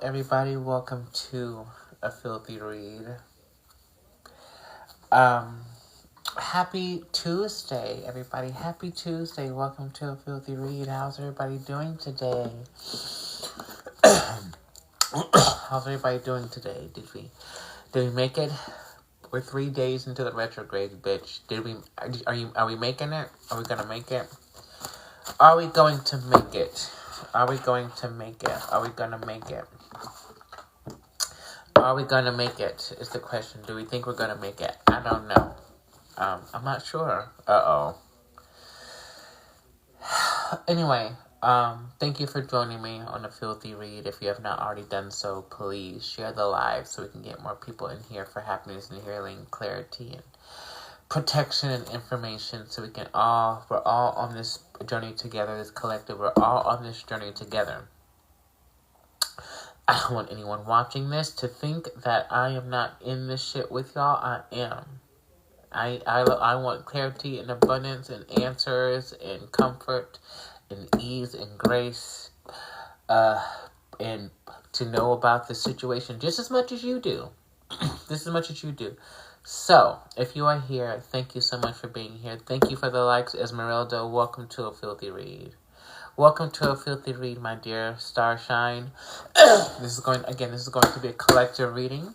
everybody. Welcome to A Filthy Read. Happy Tuesday, everybody. Happy Tuesday. Welcome to A Filthy Read. How's everybody doing today? How's everybody doing today? Did we make it? We're 3 days into the retrograde, bitch. Are we making it? Are we gonna make it? Are we going to make it? Are we going to make it? Are we gonna make it? Are we gonna make it? Is the question. Do we think we're gonna make it? I don't know. I'm not sure. Anyway, thank you for joining me on A Filthy Read. If you have not already done so, please share the live so we can get more people in here for happiness and healing, clarity and protection and information, so we're all on this journey together, this collective. We're all on this journey together. I don't want anyone watching this to think that I am not in this shit with y'all. I am. I want clarity and abundance and answers and comfort and ease and grace, and to know about the situation just as much as you do. Just as much as you do. So, if you are here, thank you so much for being here. Thank you for the likes, Esmeralda. Welcome to A Filthy Read. Welcome to A Filthy Read, my dear Starshine. This is going to be a collective reading.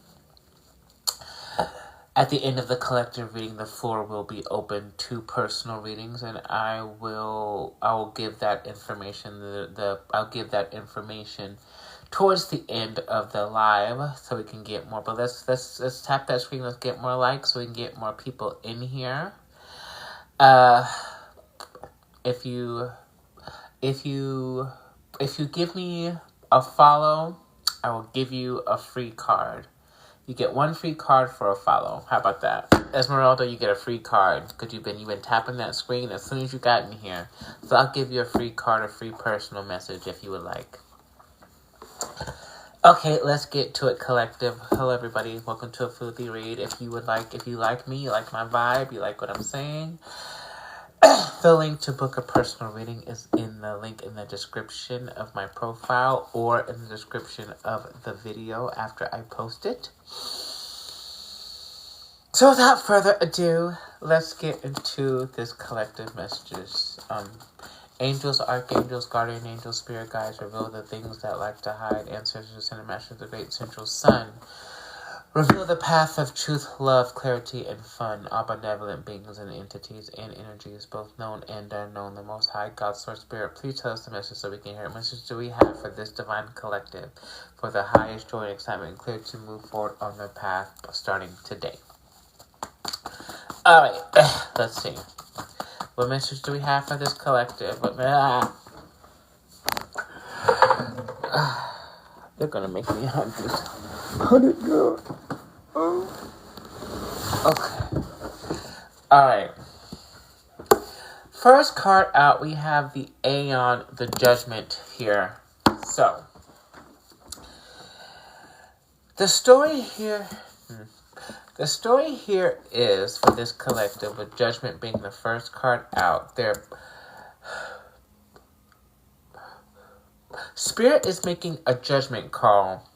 At the end of the collective reading, the floor will be open to personal readings, and I will give that information. I'll give that information towards the end of the live, so we can get more. But let's tap that screen. Let's get more likes, so we can get more people in here. If you give me a follow, I will give you a free card. You get one free card for a follow. How about that? Esmeralda, you get a free card because you've been tapping that screen as soon as you got in here. So I'll give you a free card, a free personal message if you would like. Okay, let's get to it, collective. Hello, everybody. Welcome to A Filthy Read. If you like me, you like my vibe, you like what I'm saying, the link to book a personal reading is in the link in the description of my profile or in the description of the video after I post it. So without further ado, let's get into this collective messages. Angels, archangels, guardian angels, spirit guides reveal the things that like to hide. Ancestors and masters of the great central sun reveal the path of truth, love, clarity, and fun. All benevolent beings and entities and energies, both known and unknown. The Most High, God, Source, Spirit, please tell us the message so we can hear it. What message do we have for this divine collective for the highest joy and excitement and clarity to move forward on their path starting today? All right, let's see. What message do we have for this collective? They're gonna make me hungry. Okay. Alright. First card out, we have the Aeon, the Judgment here. So, the story here is, for this collective, with Judgment being the first card out, Spirit is making a judgment call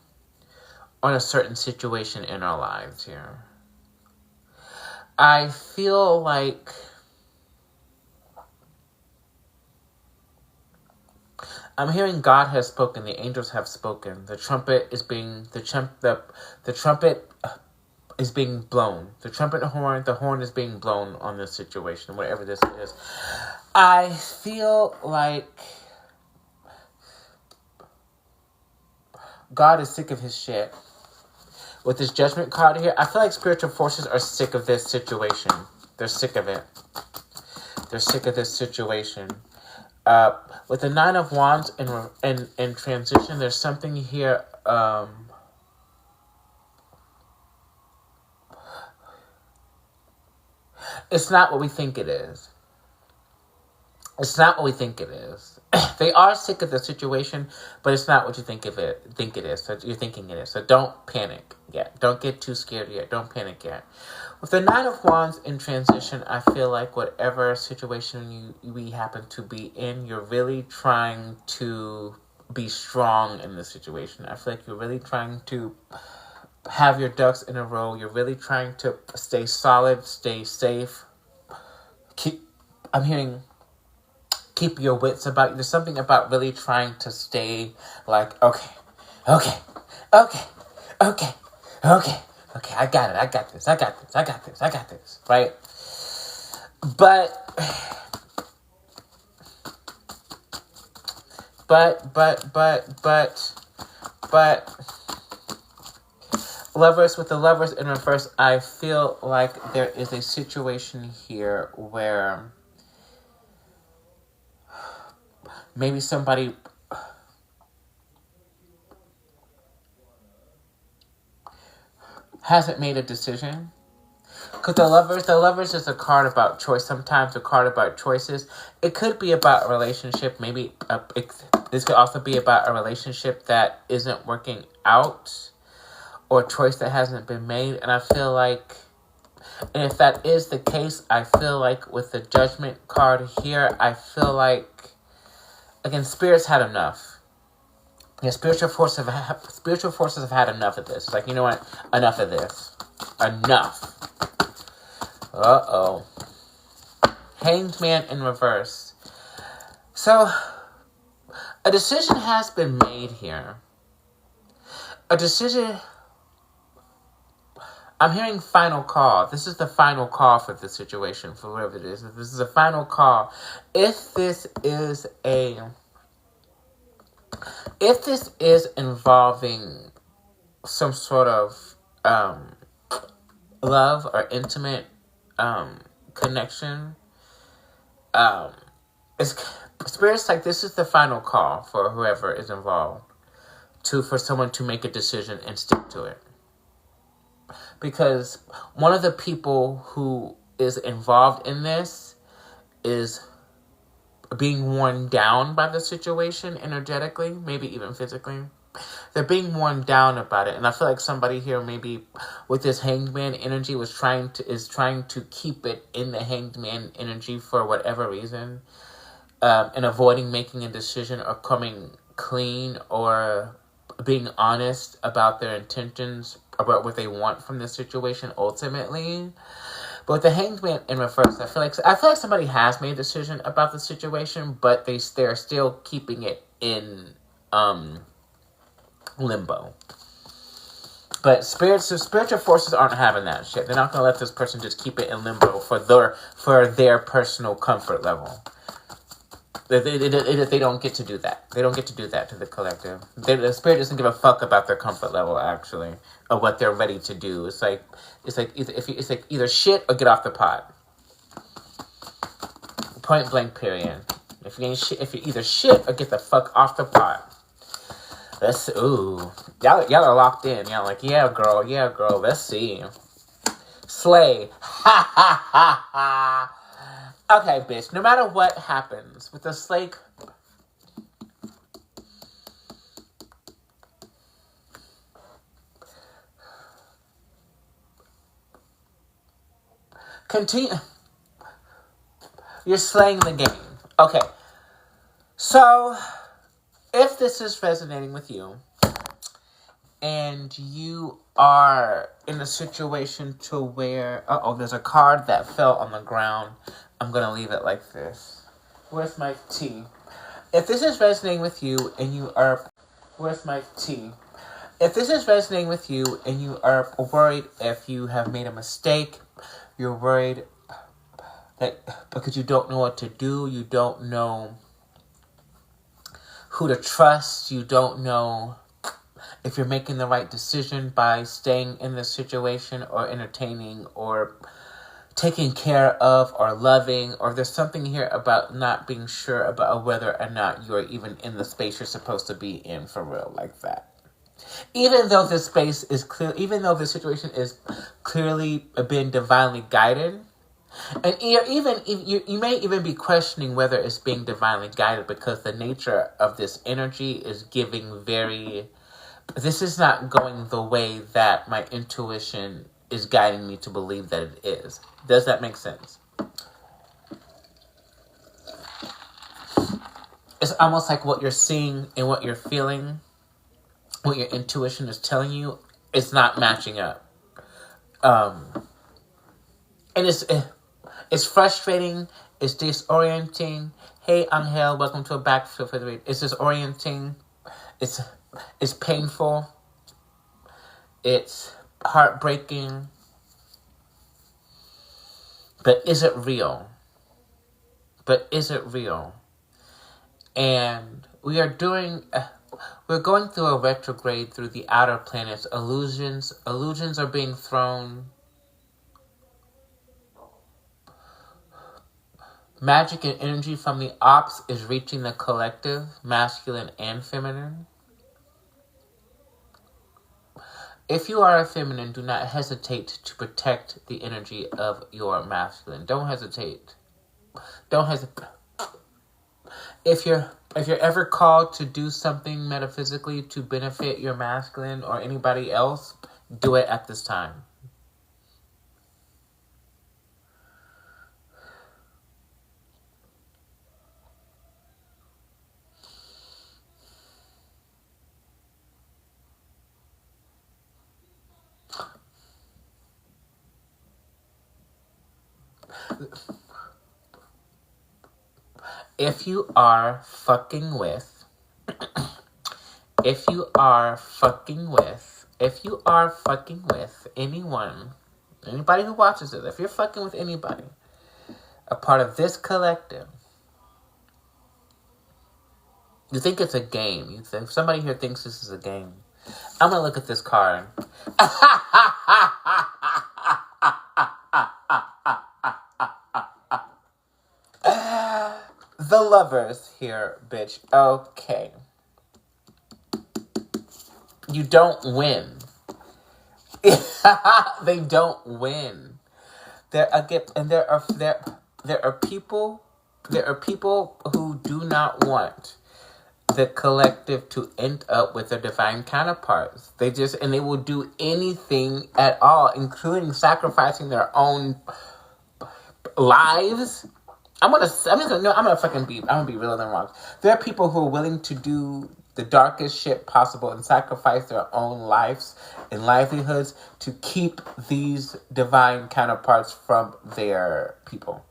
on a certain situation in our lives here. I feel like I'm hearing God has spoken, the angels have spoken. The trumpet is being the trumpet is being blown. The horn is being blown on this situation, whatever this is. I feel like God is sick of his shit. With this judgment card here, I feel like spiritual forces are sick of this situation. They're sick of it. They're sick of this situation. With the Nine of Wands in transition, there's something here. It's not what we think it is. It's not what we think it is. They are sick of the situation, but it's not what you think it is. So you're thinking it is. So don't panic yet. Don't get too scared yet. Don't panic yet. With the Nine of Wands in transition, I feel like whatever situation we happen to be in, you're really trying to be strong in this situation. I feel like you're really trying to have your ducks in a row. You're really trying to stay solid, stay safe. I'm hearing keep your wits about you. There's something about really trying to stay like, okay, okay, okay, okay, okay, okay, I got it, I got this, I got this, I got this, I got this, right? But lovers, with the lovers in reverse, I feel like there is a situation here where maybe somebody hasn't made a decision. Because the lovers is a card about choice. Sometimes a card about choices. It could be about a relationship. Maybe this could also be about a relationship that isn't working out, or a choice that hasn't been made. And I feel like, and if that is the case, I feel like with the Judgment card here, I feel like, again, spirits had enough. Yeah, spiritual forces have had enough of this. Like, you know what? Enough of this. Enough. Uh-oh. Hanged Man in reverse. So, a decision has been made here. A decision... I'm hearing final call. This is the final call for the situation, for whatever it is. This is a final call. If this is involving some sort of love or intimate connection, Spirit's like, this is the final call for whoever is involved for someone to make a decision and stick to it. Because one of the people who is involved in this is being worn down by the situation energetically, maybe even physically. They're being worn down about it. And I feel like somebody here maybe with this Hanged Man energy is trying to keep it in the Hanged Man energy for whatever reason. And avoiding making a decision or coming clean or being honest about their intentions, about what they want from this situation ultimately. But with the Hanged Man in reverse, I feel like somebody has made a decision about the situation, but they're still keeping it in limbo. But spiritual forces aren't having that shit. They're not gonna let this person just keep it in limbo for their personal comfort level. They don't get to do that. They don't get to do that to the collective. The spirit doesn't give a fuck about their comfort level, actually, or what they're ready to do. It's like either shit or get off the pot. Point blank. Period. If you either shit or get the fuck off the pot. Y'all are locked in. Y'all like, yeah, girl. Let's see. Slay. Ha ha ha ha. Okay, bitch, no matter what happens with the slake, continue. You're slaying the game. Okay, so if this is resonating with you, and you are in a situation to where, there's a card that fell on the ground. I'm going to leave it like this. Where's my tea? If this is resonating with you and you are... Where's my tea? If this is resonating with you and you are worried if you have made a mistake, you're worried that because you don't know what to do, you don't know who to trust, you don't know if you're making the right decision by staying in this situation or entertaining or taking care of or loving, or there's something here about not being sure about whether or not you're even in the space you're supposed to be in for real like that. Even though this space is clear, even though this situation is clearly been divinely guided, and you may even be questioning whether it's being divinely guided because the nature of this energy is giving this is not going the way that my intuition is guiding me to believe that it is. Does that make sense? It's almost like what you're seeing and what you're feeling, what your intuition is telling you, it's not matching up. And it's frustrating. It's disorienting. Hey, Angel, welcome to a Backfield for the Read. It's disorienting. It's painful. It's heartbreaking. But is it real? And we're going through a retrograde through the outer planets. Illusions are being thrown. Magic and energy from the ops is reaching the collective, masculine and feminine. If you are a feminine, do not hesitate to protect the energy of your masculine. Don't hesitate. If you're ever called to do something metaphysically to benefit your masculine or anybody else, do it at this time. If you are fucking with anyone, anybody who watches it, if you're fucking with anybody, a part of this collective, you think it's a game. You think somebody here thinks this is a game. I'm gonna look at this card. The Lovers here, bitch. Okay. You don't win. They don't win. There are people who do not want the collective to end up with their divine counterparts. They will do anything at all, including sacrificing their own lives. I'm gonna be realer than rocks. There are people who are willing to do the darkest shit possible and sacrifice their own lives and livelihoods to keep these divine counterparts from their people.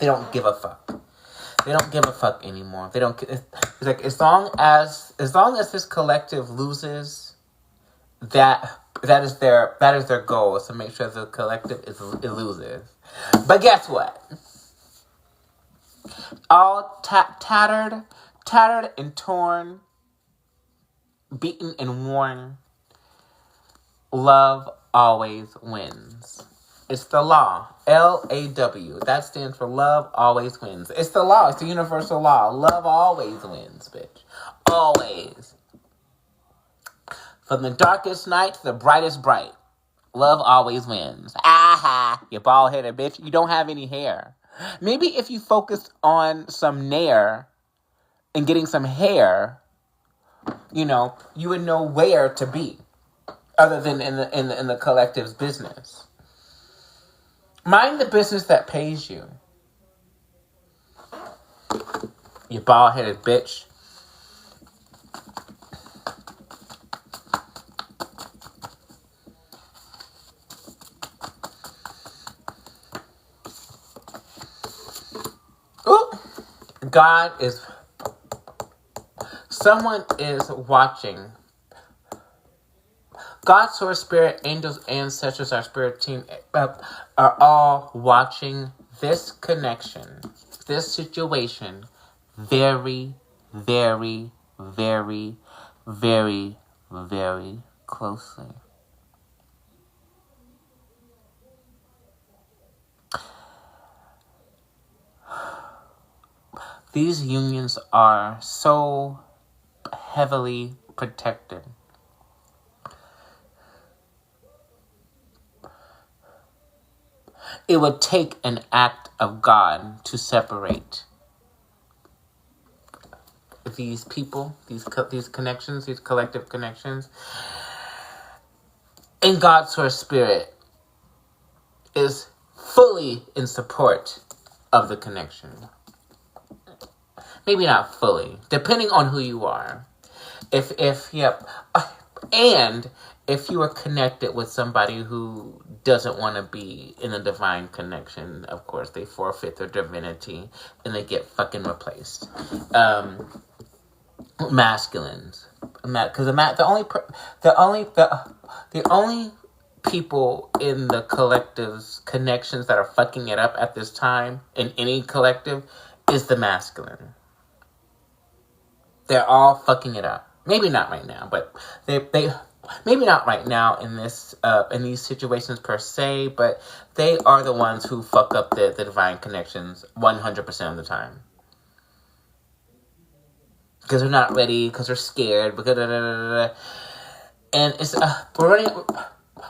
They don't give a fuck. They don't give a fuck anymore. They don't. It's like as long as this collective loses, that is their goal, is to make sure the collective it loses. But guess what? All tattered and torn, beaten and worn, love always wins. It's the law. LAW. That stands for love always wins. It's the law. It's the universal law. Love always wins, bitch. Always. From the darkest night to the brightest bright, love always wins. Aha! You bald-headed bitch. You don't have any hair. Maybe if you focused on some nair and getting some hair, you would know where to be, other than in the collective's business. Mind the business that pays you. You bald-headed bitch. Someone is watching. God, Source, Spirit, angels, ancestors, our spirit team are all watching this connection, this situation very, very, very, very, very closely. These unions are so heavily protected. It would take an act of God to separate these people, these connections, these collective connections. And God's Source Spirit is fully in support of the connection. Maybe not fully, depending on who you are. Yep. And if you are connected with somebody who doesn't want to be in a divine connection, of course, they forfeit their divinity and they get fucking replaced. Masculines. Because the only people in the collective's connections that are fucking it up at this time in any collective is the masculine. They're all fucking it up. Maybe not right now, but they maybe not right now in this in these situations per se, but they are the ones who fuck up the divine connections 100% of the time. Because they're not ready, because they're scared, because and it's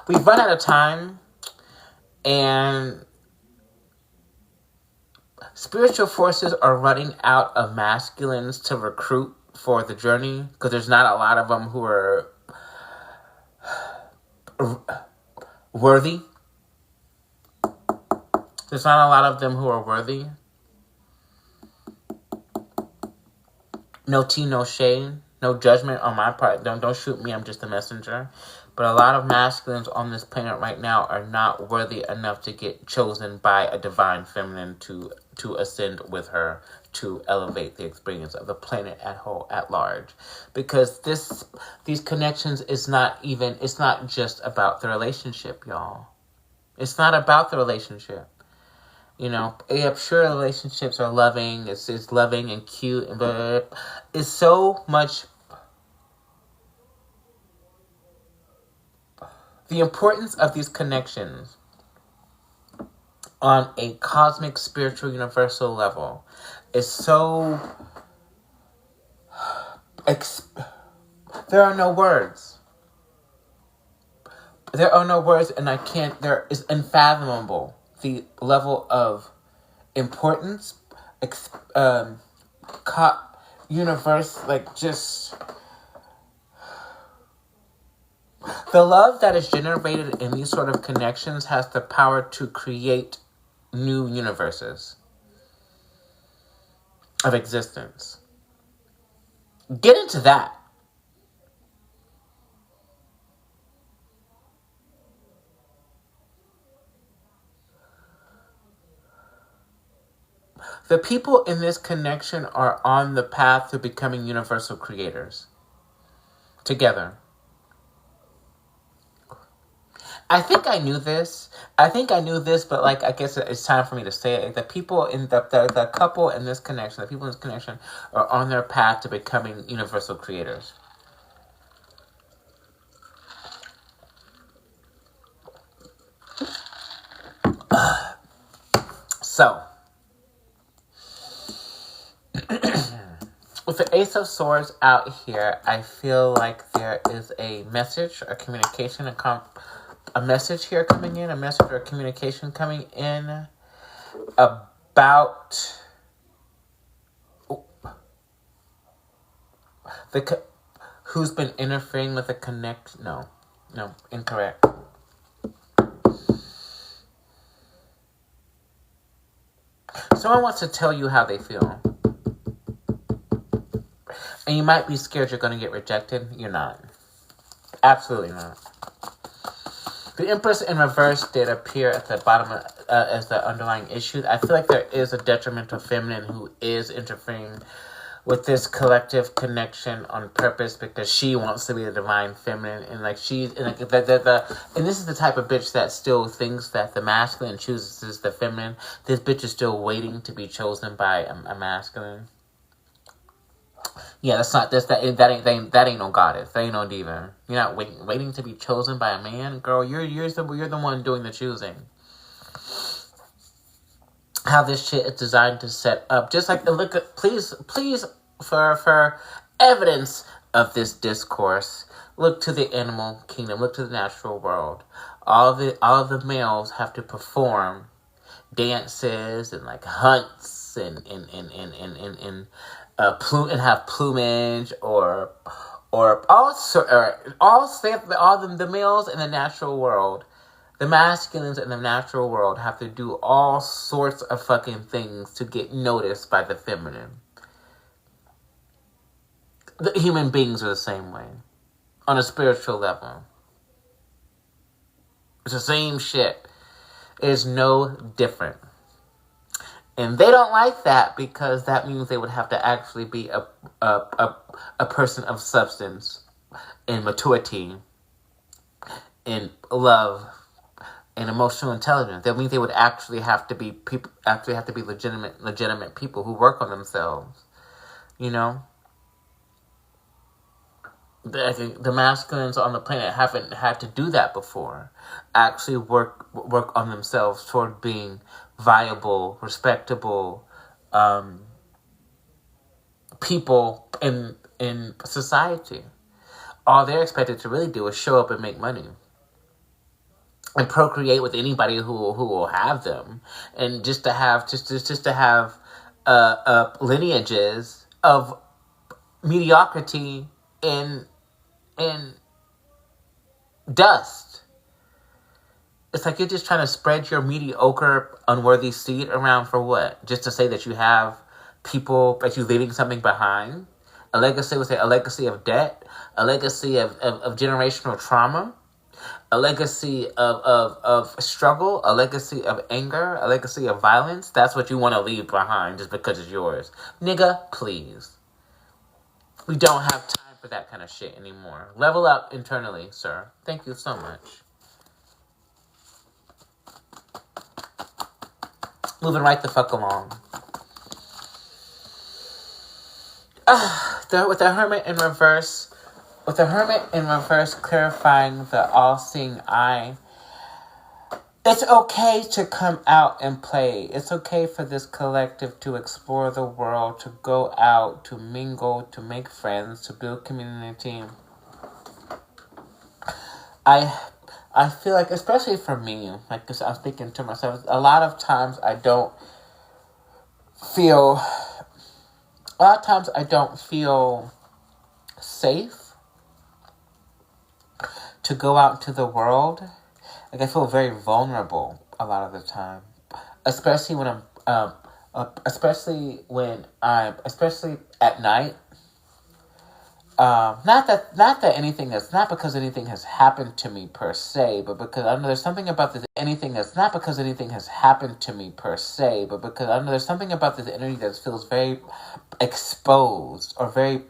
we've run out of time, and spiritual forces are running out of masculines to recruit for the journey, because there's not a lot of them who are worthy. There's not a lot of them who are worthy. No tea, no shade, no judgment on my part. Don't shoot me, I'm just a messenger. But a lot of masculines on this planet right now are not worthy enough to get chosen by a divine feminine to ascend with her, to elevate the experience of the planet at large. Because these connections it's not just about the relationship, y'all. It's not about the relationship. You know, yeah, sure, relationships are loving. It's loving and cute, but it's so much. The importance of these connections on a cosmic, spiritual, universal level is so. There are no words. There are no words, and there is unfathomable. The level of importance, universe, like just the love that is generated in these sort of connections has the power to create new universes of existence. Get into that. The people in this connection are on the path to becoming universal creators. Together. I think I knew this, but like I guess it's time for me to say it. The people in the couple in this connection, the people in this connection are on their path to becoming universal creators. So, with the Ace of Swords out here, I feel like there is a message, a communication, a message here coming in, a message or communication coming in about who's been interfering with the connect. No, incorrect. Someone wants to tell you how they feel. And you might be scared you're going to get rejected. You're not. Absolutely not. The Empress in reverse did appear at the bottom as the underlying issue. I feel like there is a detrimental feminine who is interfering with this collective connection on purpose because she wants to be the divine feminine, and like she's and like and this is the type of bitch that still thinks that the masculine chooses the feminine. This bitch is still waiting to be chosen by a masculine. Yeah, that ain't no goddess. That ain't no diva. You're not waiting to be chosen by a man, girl. You're the one doing the choosing. How this shit is designed to set up, just like look at please for evidence of this discourse. Look to the animal kingdom. Look to the natural world. All of the males have to perform dances and like hunts and have plumage or all the males in the natural world, the masculines in the natural world have to do all sorts of fucking things to get noticed by the feminine. The human beings are the same way. On a spiritual level. It's the same shit. It's no different. And they don't like that because that means they would have to actually be a person of substance and maturity and love and emotional intelligence. That means they would actually have to be people, legitimate people who work on themselves. You know? I think the masculines on the planet haven't had to do that before. Actually work on themselves toward being viable, respectable people in society. All they're expected to really do is show up and make money and procreate with anybody who will have them, and just to have lineages of mediocrity and dust. It's like you're just trying to spread your mediocre, unworthy seed around for what? Just to say that you have people, that you're leaving something behind? A legacy, would say a legacy of debt, a legacy of generational trauma, a legacy of struggle, a legacy of anger, a legacy of violence. That's what you want to leave behind just because it's yours. Nigga, please. We don't have time for that kind of shit anymore. Level up internally, sir. Thank you so much. Moving right the fuck along. With the Hermit in reverse, clarifying the all-seeing eye. It's okay to come out and play. It's okay for this collective to explore the world, to go out, to mingle, to make friends, to build community. I feel like, especially for me, like, cause I'm thinking to myself, a lot of times I don't feel safe to go out into the world. Like, I feel very vulnerable a lot of the time, especially when especially at night. Not because anything has happened to me per se, but because I know there's something about this anything that's not because anything has happened to me per se, but because I know there's something about this energy that feels very exposed or very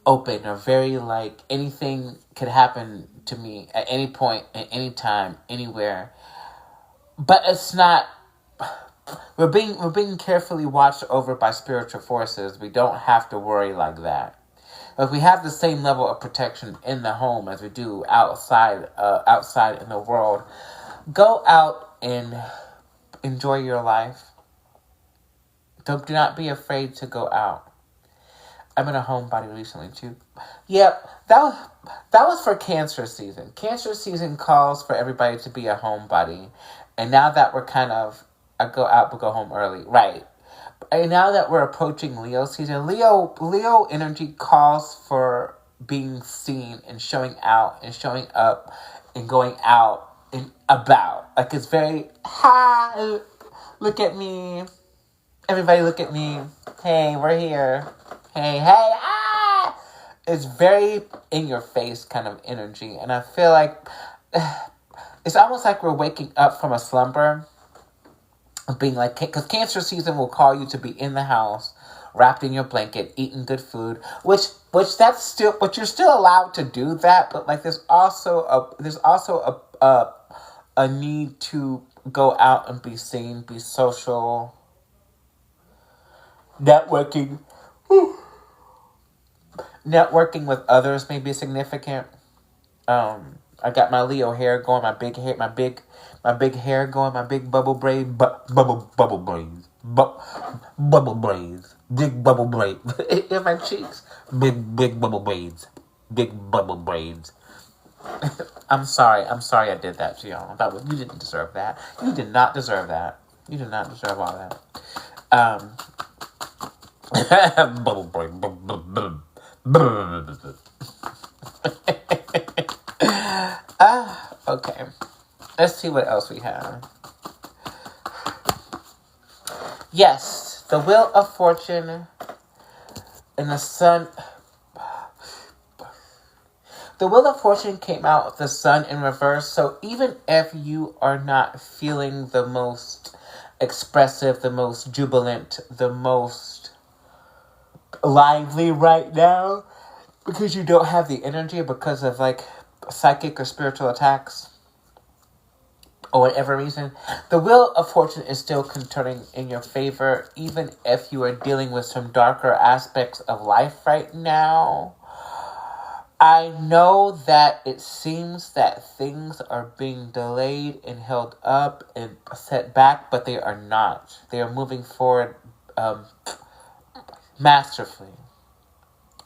open or very like anything could happen to me at any point, at any time, anywhere. But it's not. We're being carefully watched over by spiritual forces. We don't have to worry like that. If we have the same level of protection in the home as we do outside in the world, go out and enjoy your life. Do not be afraid to go out. I've been a homebody recently too. Yep, that was for Cancer season. Cancer season calls for everybody to be a homebody, and now that we're I go out but go home early, right? And now that we're approaching Leo season, Leo energy calls for being seen and showing out and showing up and going out and about. Like, it's very, hi, look at me. Everybody look at me. Hey, we're here. Hey, ah! It's very in your face kind of energy. And I feel like it's almost like we're waking up from a slumber. Being like, because Cancer season will call you to be in the house, wrapped in your blanket, eating good food, which that's still, but you're still allowed to do that. But like, there's also a need to go out and be seen, be social, networking with others may be significant. I got my Leo hair going, my big hair going, my big bubble braids, bubble braids, big bubble braids in my cheeks, big bubble braids, I'm sorry I did that to y'all. You didn't deserve that. You did not deserve that. You did not deserve all that. Bubble braid, okay. Let's see what else we have. Yes, the Wheel of Fortune and the Sun. The Wheel of Fortune came out with the Sun in reverse, so even if you are not feeling the most expressive, the most jubilant, the most lively right now, because you don't have the energy because of like psychic or spiritual attacks, or whatever reason, the Wheel of Fortune is still turning in your favor, even if you are dealing with some darker aspects of life right now. I know that it seems that things are being delayed and held up and set back, but they are not. They are moving forward masterfully.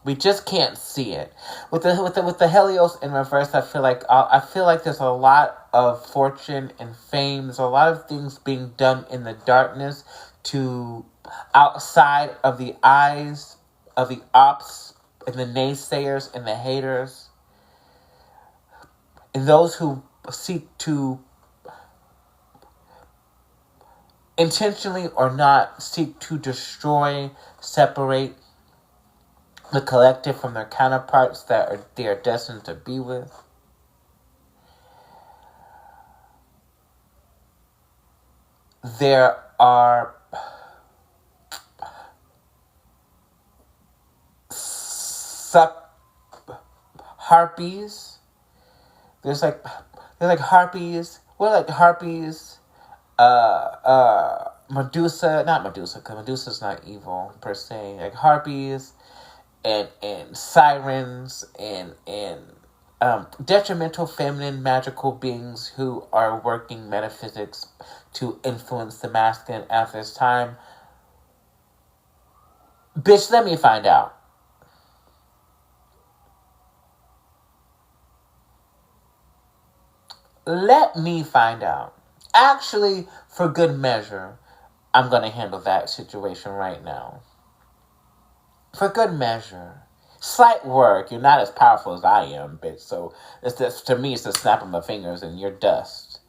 We just can't see it. With the Helios in reverse, I feel like there's a lot of fortune and fame. There's a lot of things being done in the darkness to outside of the eyes of the ops and the naysayers and the haters and those who seek to intentionally or not seek to destroy, separate the collective from their counterparts that they are destined to be with. There are harpies. There's like harpies. What are like harpies? Medusa, not Medusa, because Medusa's not evil per se. Like harpies and sirens and detrimental feminine magical beings who are working metaphysics to influence the masculine at this time. Bitch, let me find out. Let me find out. Actually, for good measure, I'm going to handle that situation right now. For good measure. Slight work. You're not as powerful as I am, bitch. So to me, it's the snap of my fingers and you're dust.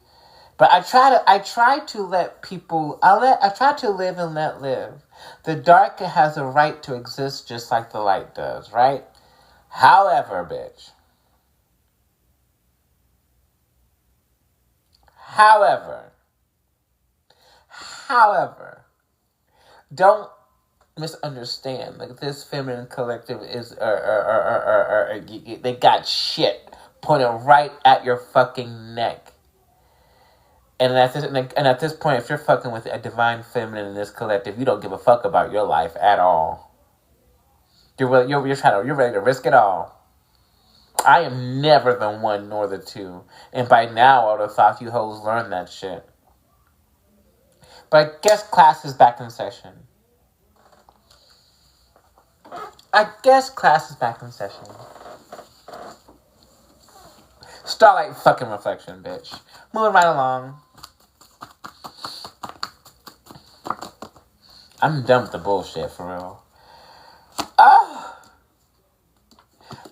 But I try to let people. I try to live and let live. The dark has a right to exist just like the light does, right? However, bitch. However, don't misunderstand. Like this feminine collective is, they got shit pointed right at your fucking neck. And at this point, if you're fucking with a divine feminine in this collective, you don't give a fuck about your life at all. You're ready to risk it all. I am never the one nor the two. And by now, I would have thought you hoes learned that shit. But I guess class is back in session. Starlight fucking reflection, bitch. Moving right along. I'm done with the bullshit, for real.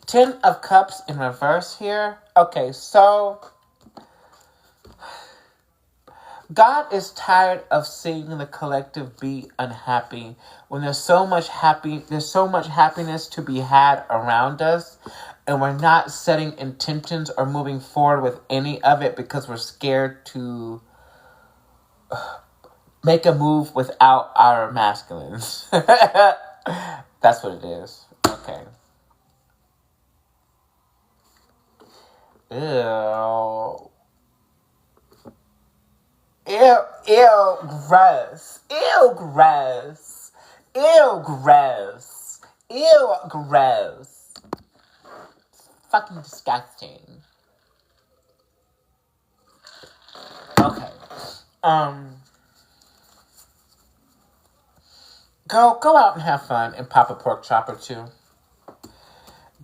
10 of Cups in reverse here. Okay, so God is tired of seeing the collective be unhappy when there's so much happiness to be had around us, and we're not setting intentions or moving forward with any of it because we're scared to make a move without our masculines. That's what it is. Okay. Ew. Ew, gross. Ew, gross. Ew, gross. Ew, gross. Fucking disgusting. Okay. Go out and have fun and pop a pork chop or two.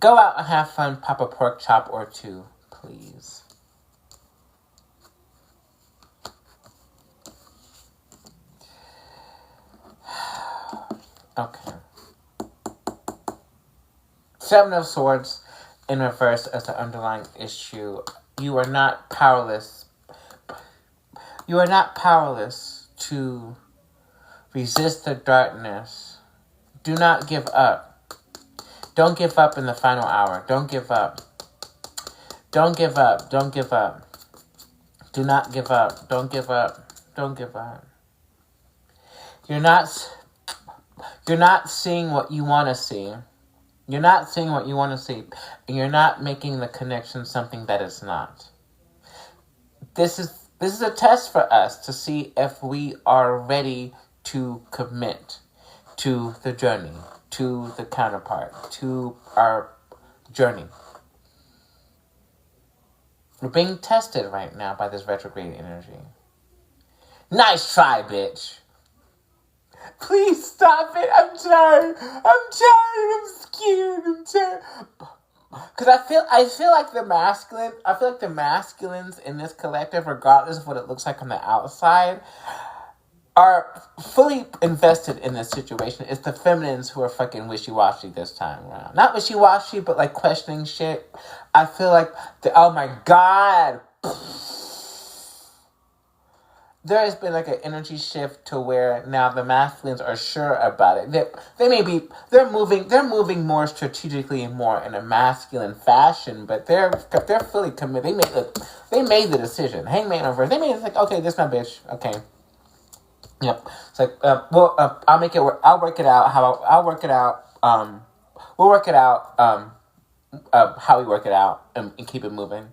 Go out and have fun, pop a pork chop or two, please. Okay. 7 of Swords in reverse as the underlying issue. You are not powerless. You are not powerless to resist the darkness. Do not give up. Don't give up in the final hour. Don't give up. Don't give up. Don't give up. Do not give up. Don't give up. Don't give up. You're not seeing what you want to see. You're not seeing what you want to see. And you're not making the connection something that it's not. This is a test for us to see if we are ready to commit to the journey, to the counterpart, to our journey. We're being tested right now by this retrograde energy. Nice try, bitch. Please stop it. I'm tired. I'm scared. I'm tired. Because I feel like the masculines in this collective, regardless of what it looks like on the outside, are fully invested in this situation. It's the feminines who are fucking wishy-washy this time around. Not wishy-washy, but like questioning shit. I feel like, oh my God. There has been like an energy shift to where now the masculines are sure about it. They're moving more strategically and more in a masculine fashion, but they're fully committed. They made the decision. Hangman over. They made it like, okay, this is my bitch. Okay. Yep. It's like, I'll make it work. I'll work it out. I'll work it out. We'll work it out. How we work it out and keep it moving.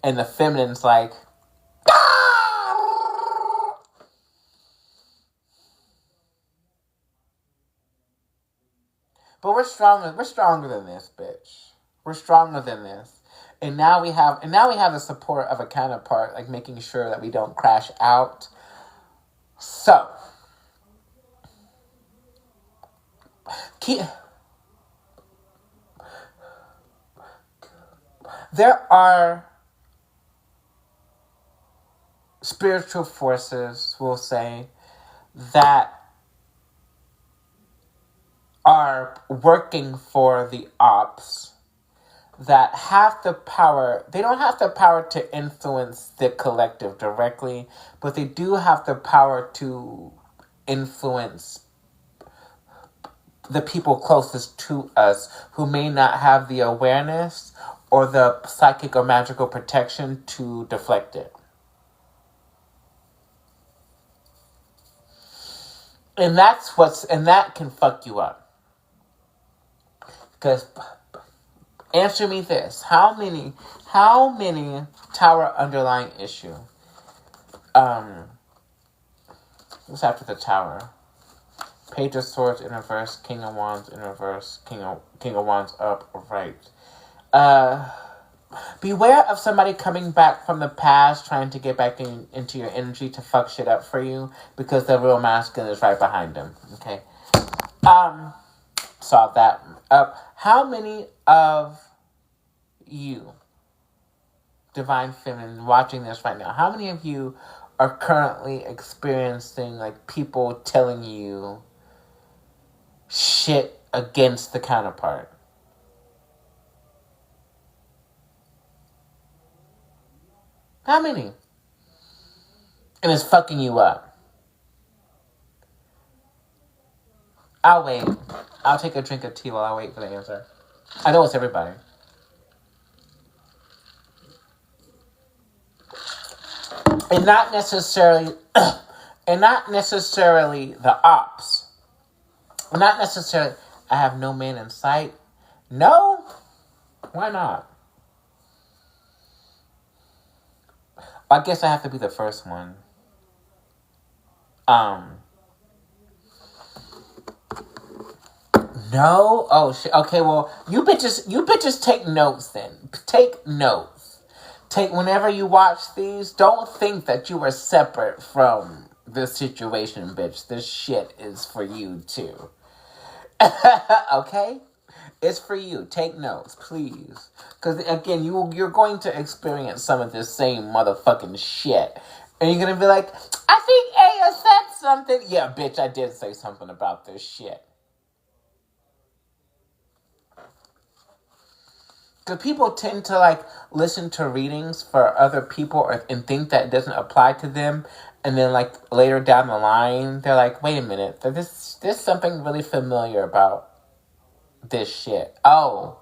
And the feminine's like, but we're stronger. We're stronger than this, bitch. We're stronger than this. And now we have the support of a counterpart, like making sure that we don't crash out. So, there are spiritual forces, we'll say, that are working for the ops that have the power. They don't have the power to influence the collective directly, but they do have the power to influence the people closest to us who may not have the awareness or the psychic or magical protection to deflect it. And that can fuck you up. Because, answer me this. How many tower underlying issue? What's after the tower? Page of Swords in reverse, King of Wands in reverse, King of Wands up, right. Beware of somebody coming back from the past, trying to get back into your energy to fuck shit up for you, because the real masculine is right behind them. Okay. Solve that. How many of you, Divine Feminine, watching this right now, how many of you are currently experiencing like people telling you shit against the counterpart? How many? And it's fucking you up. I'll wait. I'll take a drink of tea while I wait for the answer. I know it's everybody. And not necessarily the ops. Not necessarily, I have no man in sight. No? Why not? I guess I have to be the first one. No? Oh, shit. Okay, well, you bitches take notes then. Take notes. Whenever you watch these, don't think that you are separate from this situation, bitch. This shit is for you, too. Okay? It's for you. Take notes, please. Because, again, you're going to experience some of this same motherfucking shit. And you're going to be like, I think Aya said something. Yeah, bitch, I did say something about this shit. Because people tend to, like, listen to readings for other people and think that it doesn't apply to them. And then, like, later down the line, they're like, wait a minute. There's something really familiar about this shit. Oh.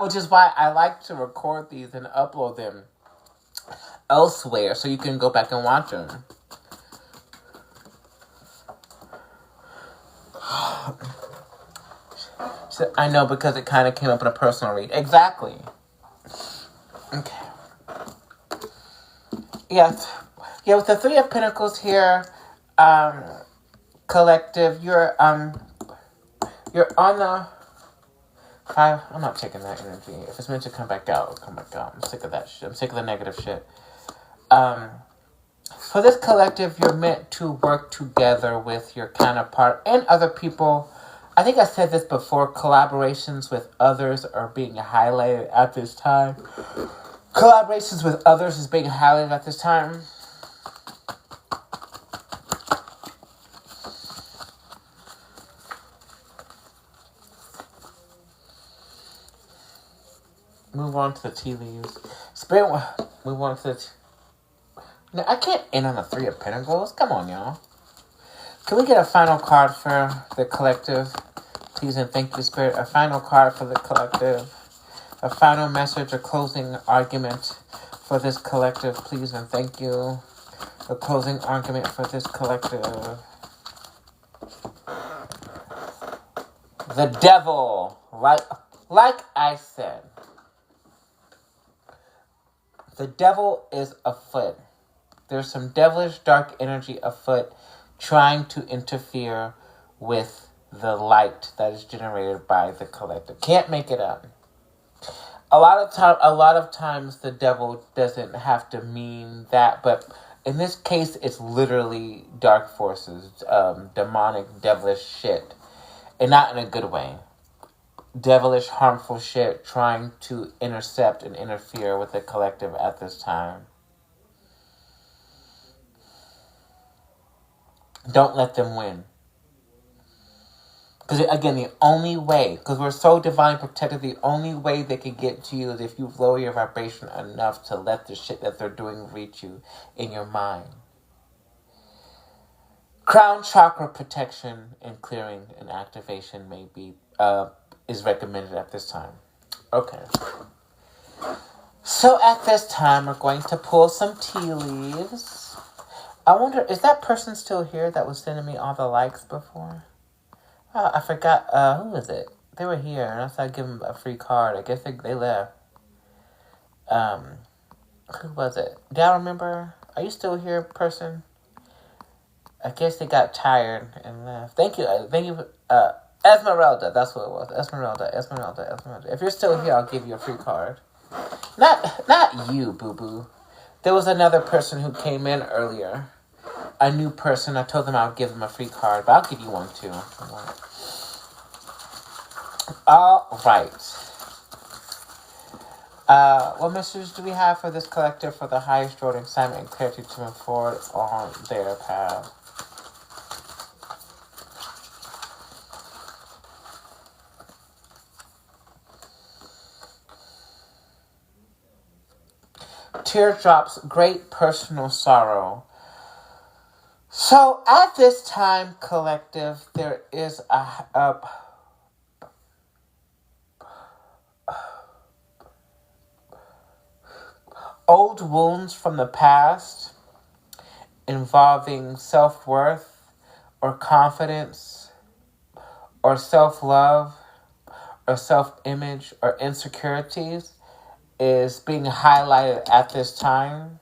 Which is why I like to record these and upload them elsewhere so you can go back and watch them. So, I know, because it kind of came up in a personal read. Exactly. Okay. Yes. Yeah, with the Three of Pentacles here, collective, you're on the five. I'm not taking that energy. If it's meant to come back out, it'll come back out. I'm sick of that shit. I'm sick of the negative shit. For this collective, you're meant to work together with your counterpart and other people. I think I said this before, collaborations with others are being highlighted at this time. Collaborations with others is being highlighted at this time. Move on to the tea leaves. Move on to the... No, I can't end on the Three of Pentacles. Come on, y'all. Can we get a final card for the collective? Please and thank you, Spirit. A final card for the collective. A final message, a closing argument for this collective. Please and thank you. A closing argument for this collective. The devil. Like I said. The devil is afoot. There's some devilish dark energy afoot trying to interfere with the light that is generated by the collective. Can't make it up. A lot of times the devil doesn't have to mean that, but in this case it's literally dark forces, demonic, devilish shit. And not in a good way. Devilish, harmful shit trying to intercept and interfere with the collective at this time. Don't let them win. Because again, the only way, because we're so divinely protected, the only way they can get to you is if you lower your vibration enough to let the shit that they're doing reach you in your mind. Crown chakra protection and clearing and activation may be is recommended at this time. Okay. So at this time, we're going to pull some tea leaves. I wonder, is that person still here that was sending me all the likes before? Oh, I forgot. Who was it? They were here, and I said I'd give them a free card. I guess they left. Who was it? Do y'all remember? Are you still here, person? I guess they got tired and left. Thank you. Esmeralda. That's what it was. Esmeralda. If you're still here, I'll give you a free card. Not you, boo-boo. There was another person who came in earlier. A new person. I told them I would give them a free card, but I'll give you one too. All right. What messages do we have for this collective for the highest order assignment and clarity to move forward on their path? Teardrops, great personal sorrow. So at this time, collective, there is a old wounds from the past involving self-worth or confidence or self-love or self-image or insecurities is being highlighted at this time.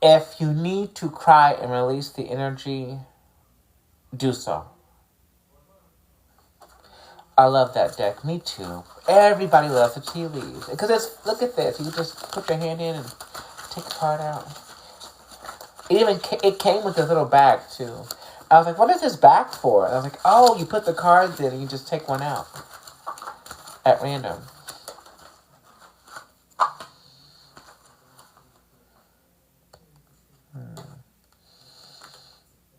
If you need to cry and release the energy, do so. I love that deck. Me too. Everybody loves the tea leaves. Because it's, look at this. You just put your hand in and take a card out. It came with this little bag too. I was like, what is this bag for? And I was like, oh, you put the cards in and you just take one out. At random.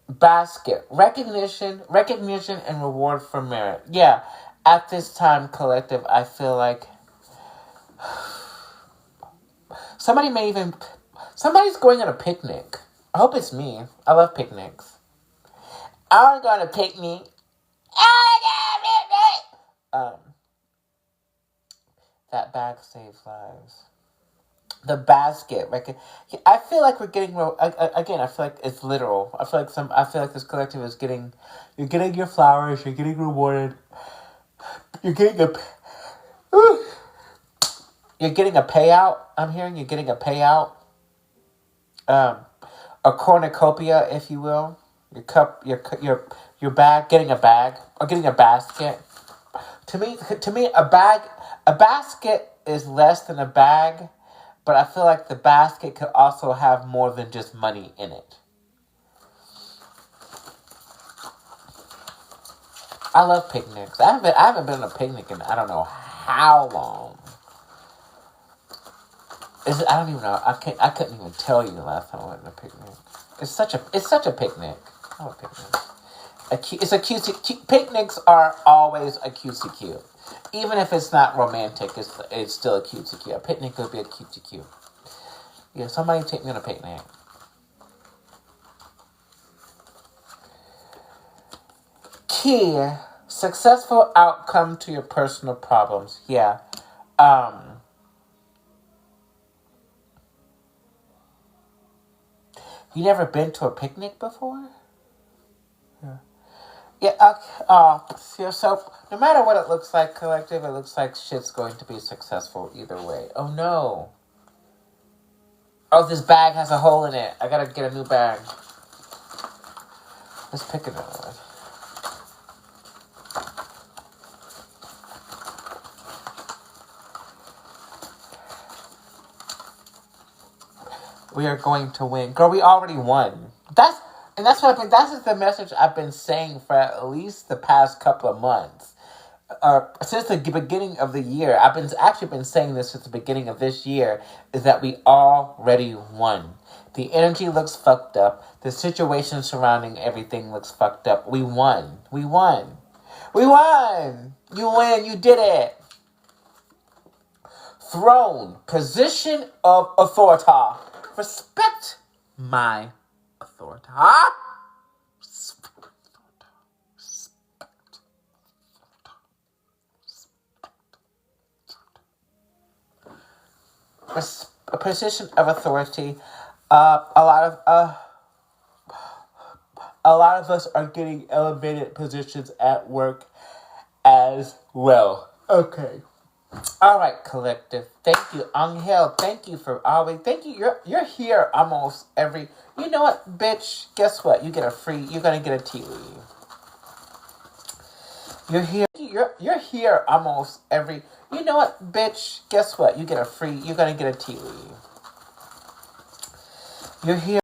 Basket. Recognition and reward for merit. Yeah. At this time, collective, I feel like somebody's going on a picnic. I hope it's me. I love picnics. I want to go on a picnic. That bag saves lives. The basket, right? I feel like we're getting again. I feel like it's literal. I feel like this collective is getting. You're getting your flowers. You're getting rewarded. You're getting a. You're getting a payout. I'm hearing you're getting a payout. Um, a cornucopia, if you will. Your bag, getting a bag or getting a basket. To me, a basket is less than a bag, but I feel like the basket could also have more than just money in it. I love picnics. I haven't been on a picnic in I don't know how long. I don't even know. I couldn't even tell you the last time I went on a picnic. It's such a picnic. I love picnics. It's a cutesy. Picnics are always a cutesy cute. Even if it's not romantic, it's still a cutesy cute. A picnic would be a cutesy cute. Yeah, somebody take me on a picnic. Key, successful outcome to your personal problems. Yeah. You never been to a picnic before? Yeah. Yeah, yeah, so no matter what it looks like, collective, it looks like shit's going to be successful either way. Oh no. Oh, this bag has a hole in it. I gotta get a new bag. Let's pick another one. We are going to win. Girl, we already won. That's the message I've been saying for at least the past couple of months. Since the beginning of the year, I've been saying this since the beginning of this year, is that we already won. The energy looks fucked up. The situation surrounding everything looks fucked up. We won. We won. We won. You win. You did it. Throne. Position of authority. Respect my authority. A position of authority. A lot of us are getting elevated positions at work as well. Okay. All right, collective. Thank you, Angel. Thank you for always. Thank you. You're here almost every. You know what, bitch? Guess what? You're gonna get a tea leaf. You're here. You're here almost every. You know what, bitch? Guess what? You're gonna get a tea leaf. You're here.